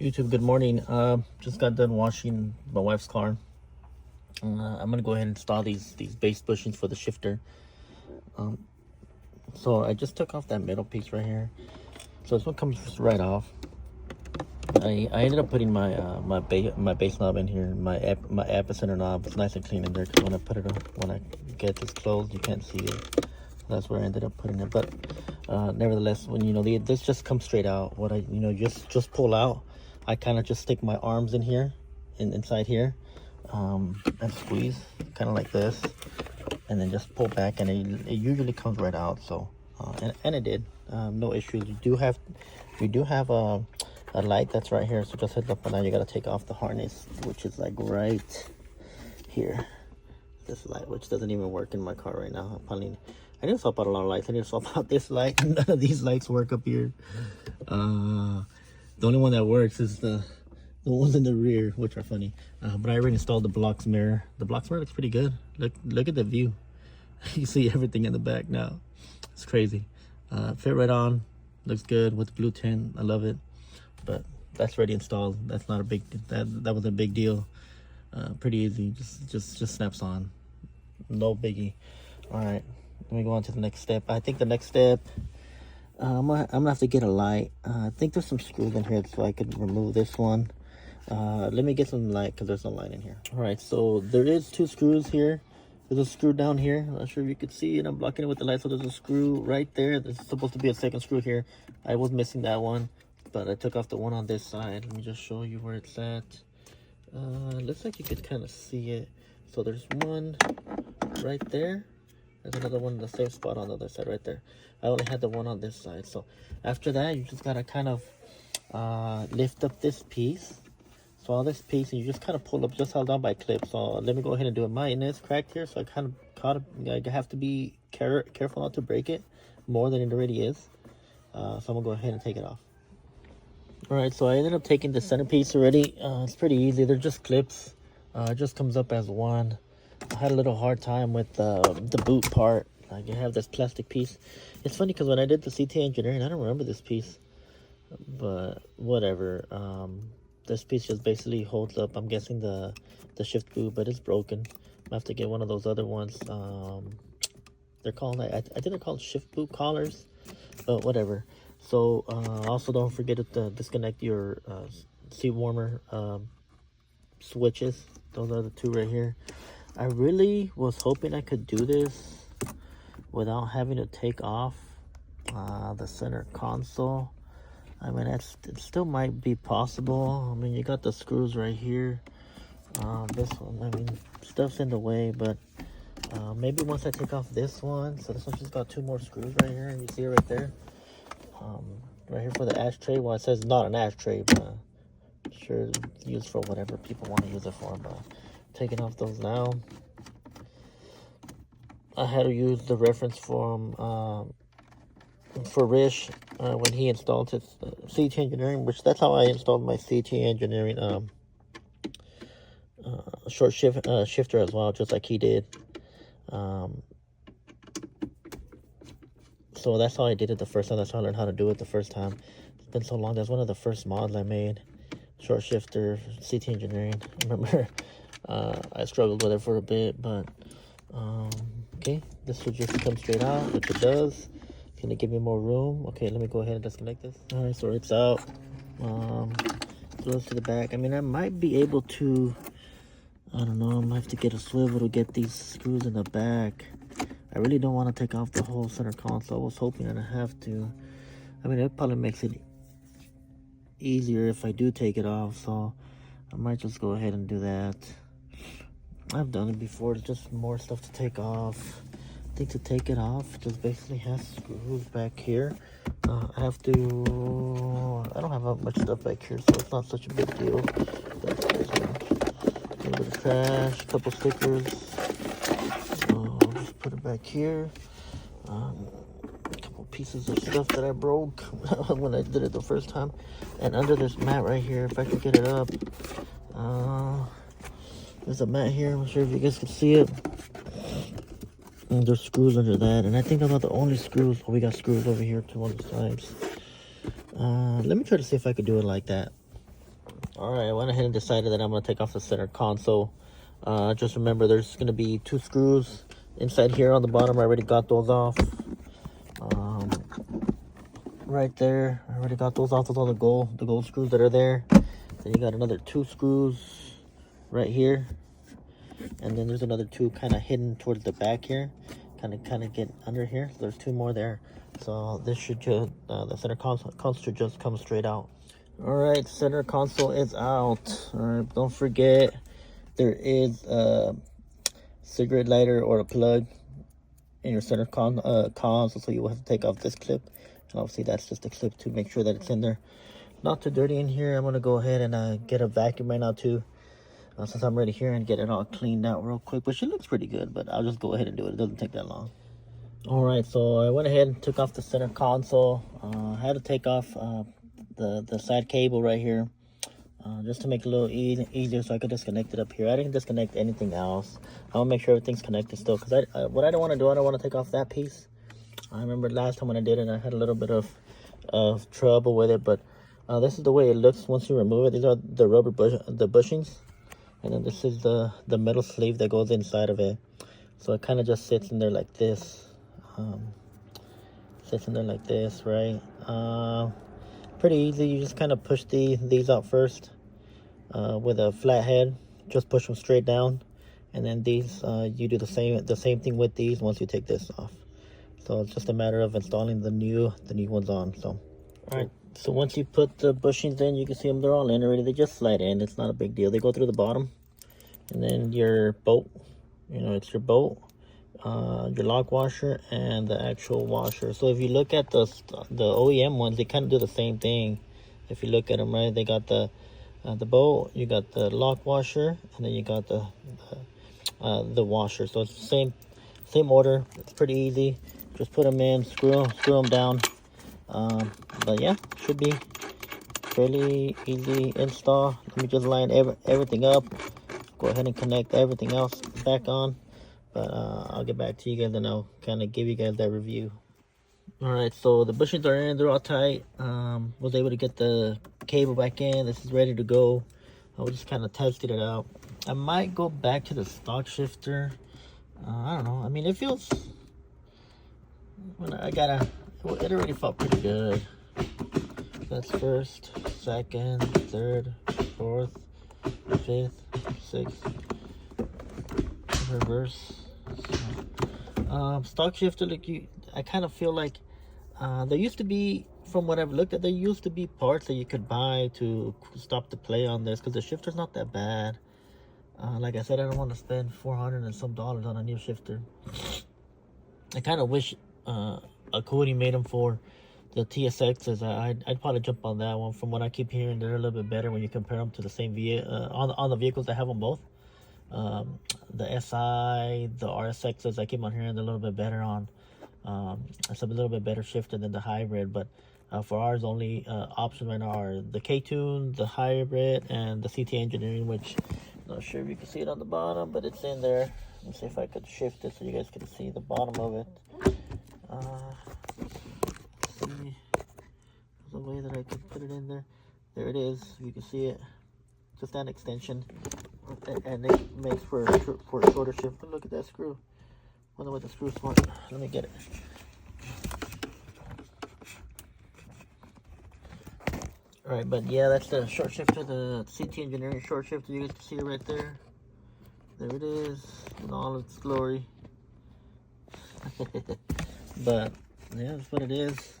YouTube, good morning. Just got done washing my wife's car. I'm gonna go ahead and install these base bushings for the shifter. So I just took off that middle piece right here. So this one comes right off. I ended up putting my my base knob in here. My epicenter knob. It's nice and clean in there because when I get this closed, you can't see it. That's where I ended up putting it. But nevertheless, when this just comes straight out. What I just pull out. I kind of just stick my arms in here, inside here, and squeeze, kind of like this, and then just pull back, and it usually comes right out. So, and it did, no issues. We do have a light that's right here. So just heads up, and now you gotta take off the harness, which is like right here. This light, which doesn't even work in my car right now. I need to swap out a lot of lights. I need to swap out this light. None of these lights work up here. The only one that works is the ones in the rear, which are funny. But I already installed the Block's mirror. The Block's mirror looks pretty good. Look at the view. You see everything in the back now. It's crazy. Fit right on. Looks good with the blue tint. I love it. But that's already installed. That's not a big. That was a big deal. Pretty easy. Just snaps on. No biggie. All right. Let me go on to the next step. I think the next step. I'm gonna have to get a light. I think there's some screws in here so I could remove this one. Let me get some light because there's no light in here. All right, so there is 2 screws here. There's a screw down here. I'm not sure if you could see it. I'm blocking it with the light. So there's a screw right there. There's supposed to be a second screw here. I was missing that one, but I took off the one on this side. Let me just show you where it's at. Looks like you could kind of see it. So there's one right there. There's another one in the same spot on the other side right there. I only had the one on this side. So after that, you just gotta kind of lift up this piece. So all this piece, and you just kind of pull up, just held on by clip. So let me go ahead and do it. Mine is cracked here, so I kind of caught it. I have to be careful not to break it more than it already is. So I'm gonna go ahead and take it off. All right, so I ended up taking the centerpiece already. It's pretty easy. They're just clips. It just comes up as one. I had a little hard time with the boot part. Like, you have this plastic piece. It's funny because when I did the CT engineering, I don't remember this piece, but whatever. This piece just basically holds up. I'm guessing the shift boot, but it's broken. I have to get one of those other ones. They're called, I think they're called shift boot collars, but whatever. So also don't forget to disconnect your seat warmer switches. Those are the 2 right here. I really was hoping I could do this without having to take off the center console. I mean, it still might be possible. I mean, you got the screws right here. This one, I mean, stuff's in the way, but maybe once I take off this one. So this one just got 2 more screws right here. You see it right there. Right here for the ashtray. Well, it says not an ashtray, but sure, it's used for whatever people want to use it for. But taking off those now. I had to use the reference form for Rish when he installed his CT engineering, which that's how I installed my CT engineering short shifter as well, just like he did. So that's how I did it the first time. That's how I learned how to do it the first time. It's been so long. That's one of the first mods I made. Short shifter, CT engineering. I remember I struggled with it for a bit, but okay, this should just come straight out, which it does. It's gonna give me more room. Okay, let me go ahead and disconnect this. All right, so it's out. Goes to the back. I mean, I might be able to, I don't know, I might have to get a swivel to get these screws in the back. I really don't want to take off the whole center console. I was hoping that I have to. I mean, it probably makes it easier if I do take it off, so I might just go ahead and do that. I've done it before. It's just more stuff to take off. I think to take it off, it just basically has screws back here. I don't have much stuff back here, so it's not such a big deal. But a little bit of trash, a couple stickers. So I'll just put it back here. A couple pieces of stuff that I broke when I did it the first time. And under this mat right here, if I can get it up. There's a mat here. I'm not sure if you guys can see it. And there's screws under that. And I think those are the only screws. Oh, we got screws over here too on the sides. Let me try to see if I could do it like that. All right, I went ahead and decided that I'm going to take off the center console. Just remember, there's going to be 2 screws inside here on the bottom. I already got those off. Right there, I already got those off with all the gold screws that are there. Then you got another 2 screws right here, and then there's another 2 kind of hidden towards the back here, kind of get under here. So there's 2 more there. So this should just the center console should just come straight out. All right, center console is out. All right, don't forget there is a cigarette lighter or a plug in your center console, so you will have to take off this clip. And obviously that's just a clip to make sure that it's in there. Not too dirty in here. I'm gonna go ahead and get a vacuum right now too, since I'm ready here, and get it all cleaned out real quick. Which it looks pretty good, but I'll just go ahead and do it. It doesn't take that long. All right, so I went ahead and took off the center console. I had to take off the side cable right here, just to make it a little easier, so I could disconnect it up here. I didn't disconnect anything else. I want to make sure everything's connected still, because what I don't want to do, I don't want to take off that piece. I remember last time when I did it, I had a little bit of trouble with it, but this is the way it looks once you remove it. These are the rubber bushings, and then this is the metal sleeve that goes inside of it. So it kind of just sits in there like this. Sits in there like this, right? Pretty easy. You just kind of push these out first with a flat head. Just push them straight down, and then these you do the same thing with these once you take this off. So it's just a matter of installing the new ones on. So all right, so once you put the bushings in, you can see them, they're all in already. They just slide in. It's not a big deal. They go through the bottom, and then your bolt, it's your bolt, your lock washer, and the actual washer. So if you look at the OEM ones, they kind of do the same thing. If you look at them, right, they got the bolt, you got the lock washer, and then you got the washer. So it's the same order. It's pretty easy. Just put them in, screw them down. But yeah, should be fairly easy install. Let me just line everything up. Go ahead and connect everything else back on. But I'll get back to you guys, and I'll kind of give you guys that review. All right, so the bushings are in. They're all tight. Was able to get the cable back in. This is ready to go. I was just kind of tested it out. I might go back to the stock shifter. I don't know. I mean, it feels... it already felt pretty good. That's first, second, third, fourth, fifth, sixth, reverse. Stock shifter, I kind of feel like there used to be, from what I've looked at, there used to be parts that you could buy to stop the play on this, because the shifter's not that bad. Like I said, I don't want to spend $400 and some on a new shifter. I kind of wish Acura made them for the TSXs. I'd probably jump on that one. From what I keep hearing, they're a little bit better when you compare them to the same on the vehicles that have them both. The SI, the RSXs, I keep on hearing they're a little bit better on. It's a little bit better shifter than the hybrid, but for ours, only options right now are the K-Tune, the hybrid, and the CT Engineering, which I'm not sure if you can see it on the bottom, but it's in there. Let me see if I could shift it so you guys can see the bottom of it. See the way that I can put it in there. There it is. You can see it. Just an extension, and it makes for a shorter shift. But look at that screw. Wonder what the screw's for. Let me get it. All right, but yeah, that's the short shifter, the CT Engineering short shifter. You guys can see it right there. There it is in all its glory. But yeah, that's what it is.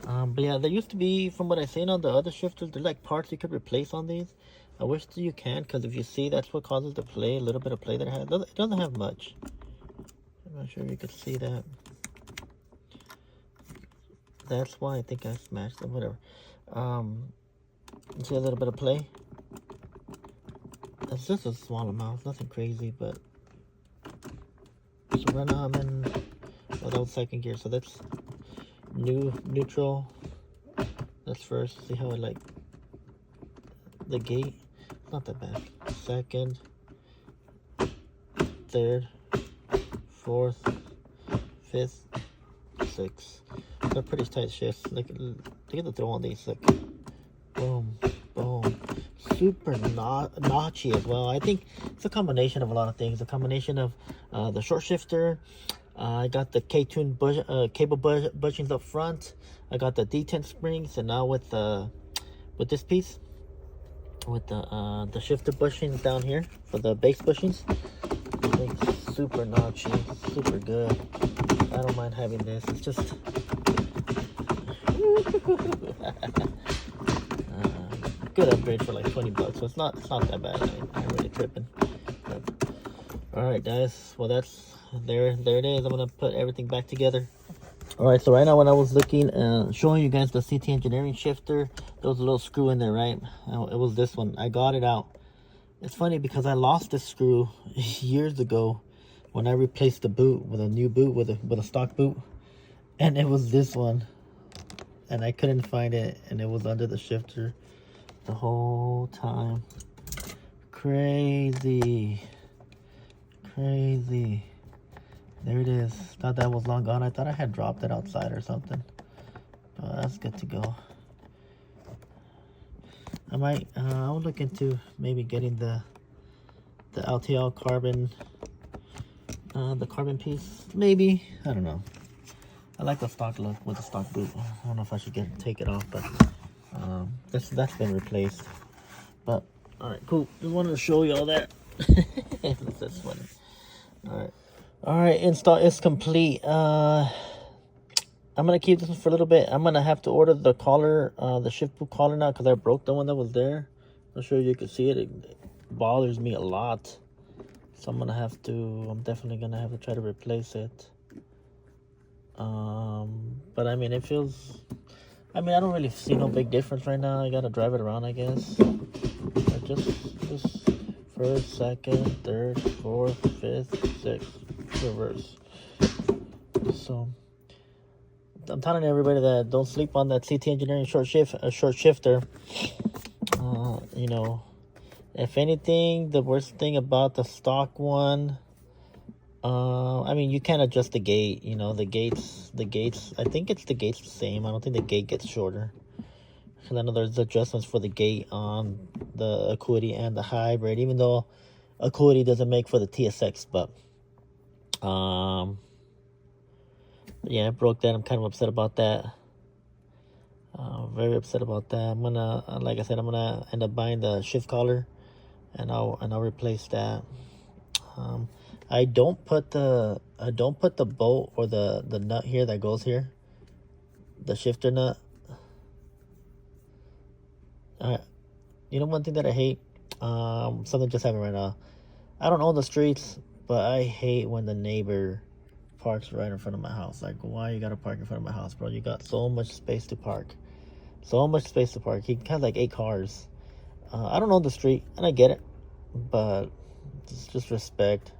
But yeah, there used to be, from what I've seen on the other shifters, there's like parts you could replace on these. I wish that you can, because if you see, that's what causes the play, a little bit of play that it has. It doesn't have much. I'm not sure if you could see that. That's why I think I smashed them, whatever. See a little bit of play. It's just a small amount, nothing crazy, but so right now I'm in without second gear, so that's neutral. That's first. See how I like the gate? Not that bad. Second, third, fourth, fifth, sixth. They're pretty tight shifts. Look at the throw on these. Like boom, boom, super notchy as well. I think it's a combination of a lot of things. A combination of the short shifter. I got the K-tune cable bushings up front. I got the detent springs, and now with this piece, with the shifter bushings down here for the base bushings, I think it's super notchy, super good. I don't mind having this. It's just good upgrade for like 20 bucks, so it's not that bad. I'm really tripping. All right, guys. Well, that's there it is. I'm gonna put everything back together. All right, so right now when I was looking, showing you guys the CT Engineering shifter, there was a little screw in there, right? It was this one. I got it out. It's funny because I lost this screw years ago when I replaced the boot with a new boot, with a stock boot, and it was this one, and I couldn't find it, and it was under the shifter the whole time. Crazy. There it is. Thought that was long gone. I thought I had dropped it outside or something. But that's good to go. I'll look into maybe getting the LTL carbon, the carbon piece. Maybe, I don't know. I like the stock look with the stock boot. I don't know if I should take it off, but that's been replaced. But all right, cool. Just wanted to show you all that. That's funny. All right, install is complete. I'm gonna keep this one for a little bit. I'm gonna have to order the collar, the shift boot collar now, because I broke the one that was there. I'm sure you can see it. It bothers me a lot, so I'm definitely gonna have to try to replace it. But I mean, I don't really see no big difference right now. I gotta drive it around, I guess. Just first, second, third, fourth, fifth, sixth, reverse. So I'm telling everybody that don't sleep on that CT Engineering short shifter. You know, if anything, the worst thing about the stock one, I mean, you can't adjust the gate. You know, the gates. I think the gate's the same. I don't think the gate gets shorter. Because I know there's adjustments for the gate on the Acuity and the hybrid, even though Acuity doesn't make for the TSX. But yeah, I broke that. I'm kind of upset about that. Very upset about that. I'm gonna, like I said, I'm gonna end up buying the shift collar, and I'll replace that. I don't put the bolt or the nut here that goes here, the shifter nut. You know, one thing that I hate, something just happened right now. I don't own the streets, but I hate when the neighbor parks right in front of my house. Like, why you gotta park in front of my house, bro? You got so much space to park. He has like 8 cars. I don't own the street, and I get it, but it's just respect.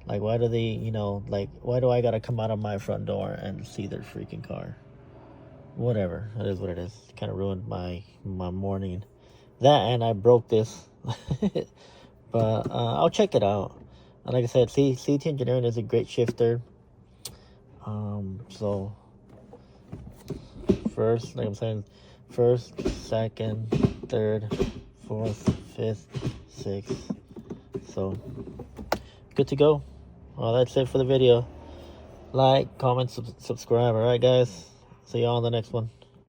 Like, why do they, you know, like, why do I gotta come out of my front door and see their freaking car? Whatever, it is what it is. Kind of ruined my morning. That, and I broke this. But I'll check it out. And like I said, CT Engineering is a great shifter. So first, like I'm saying, first, second, third, fourth, fifth, sixth. So good to go. Well, that's it for the video. Like, comment, subscribe. All right, guys. See y'all on the next one.